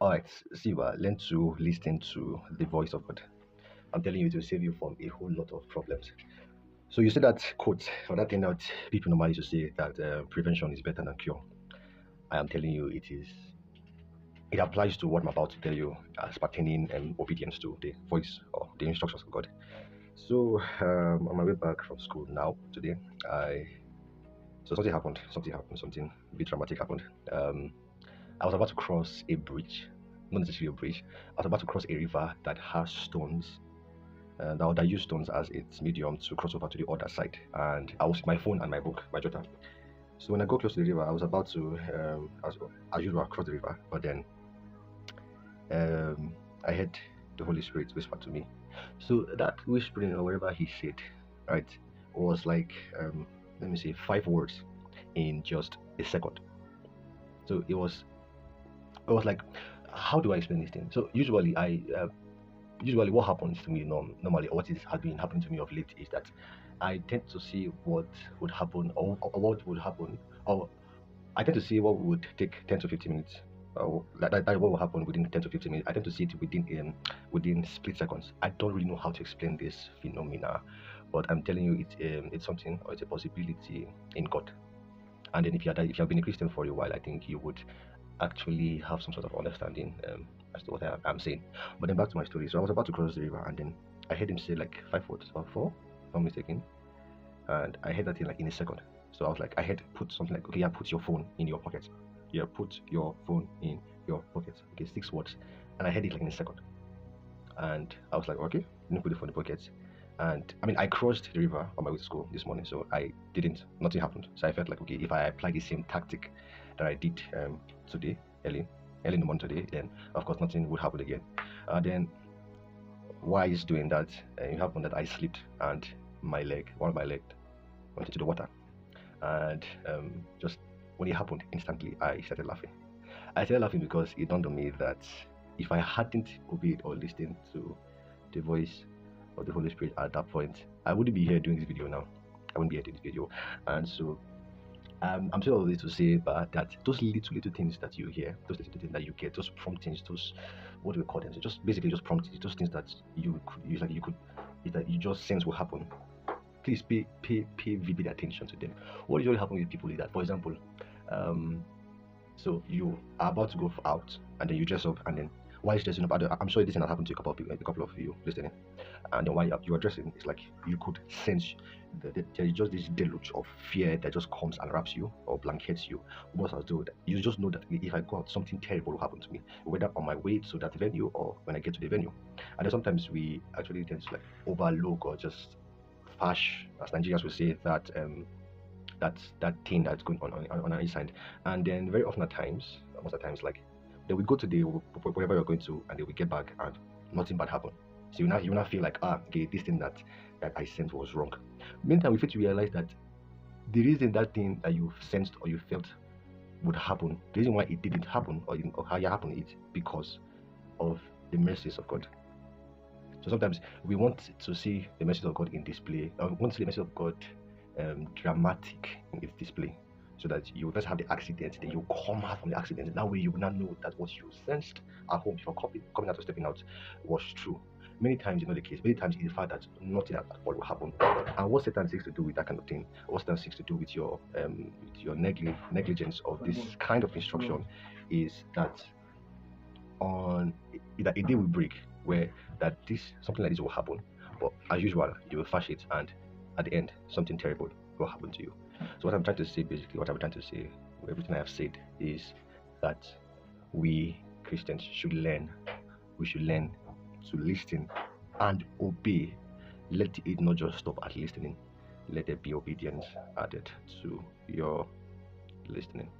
All right, see, learn to listen to the voice of God. I'm telling you, it will save you from a whole lot of problems. So you see that quote, or that thing that people normally used to say that prevention is better than cure. I am telling you, it is. It applies to what I'm about to tell you as pertaining obedience to the voice or the instructions of God. So on my way back from school now today, something happened. Something happened. Something a bit dramatic happened. I was about to cross a bridge, not necessarily a bridge. I was about to cross a river that has stones. That use stones as its medium to cross over to the other side. And I was with my phone and my book, my jotter. So when I got close to the river, I was about to, as usual, cross the river. But then I heard the Holy Spirit whisper to me. So that whispering or whatever he said, right, was like, let me say, 5 words in just a second. So it was like, how do I explain this thing? So usually what happens to me normally, or has been happening to me of late, is that I tend to see what would happen, or what would happen, or I tend to see what would take 10 to 15 minutes. That what will happen within 10 to 15 minutes. I tend to see it within split seconds. I don't really know how to explain this phenomena, but I'm telling you, it's something, or it's a possibility in God. And then if you have been a Christian for a while, I think you would actually have some sort of understanding as to what I'm saying. But then back to my story. So I was about to cross the river, and then I heard him say like 5 words, or 4, if I'm mistaken. And I heard that in like in a second. So I was like, I had put something like, okay, yeah, put your phone in your pocket. Yeah, put your phone in your pocket. Okay, 6 words. And I heard it like in a second. And I was like, okay, let me put the phone in the pocket. And I mean, I crossed the river on my way to school this morning, so nothing happened. So I felt like, okay, if I apply the same tactic that I did today, early in the morning today, then of course nothing would happen again. Then while he's doing that, it happened that I slipped and one of my leg went into the water. And just when it happened, instantly I started laughing. I started laughing because it dawned on me that if I hadn't obeyed or listened to the voice of the Holy Spirit at that point, I wouldn't be here doing this video now. I wouldn't be here doing this video. And so I'm saying all this to say that those little things that you hear, those little things that you get, those promptings, those, what do we call them? So just basically just promptings, those things that you just sense will happen. Please pay vivid attention to them. What usually happens with people is that, for example, so you are about to go out, and then you dress up, and then while you're dressing up, I'm sure this thing has happened to a couple of you listening. And then while you are dressing, it's like you could sense that there is just this deluge of fear that just comes and wraps you or blankets you, almost as though you just know that if I go out, something terrible will happen to me, whether on my way to that venue or when I get to the venue. And then sometimes we actually tend to like overlook or just fash, as Nigerians would say, that thing that's going on our inside. And then very often most of the times, like they will go to wherever you're going to, and they will get back and nothing bad happen. So you now feel like, okay, this thing that I sensed was wrong. Meantime, we fail to realize that the reason that thing that you sensed or you felt would happen, the reason why it didn't happen or how it happened, is because of the mercies of God. So sometimes we want to see the message of God in display, or we want to see the message of God dramatic in its display, so that you first have the accident, then you come out from the accident. That way you will not know that what you sensed at home before coming out or stepping out was true. Many times it's not the case. Many times it's the fact that nothing at all will happen. And what Satan seeks to do with that kind of thing, what Satan seeks to do with your negligence of this kind of instruction, is that that a day will break where something like this will happen, but as usual you will fash it, and at the end something terrible will happen to you. So what I'm trying to say, with everything I have said, is that we Christians should learn to listen and obey. Let it not just stop at listening. Let there be obedience added to your listening.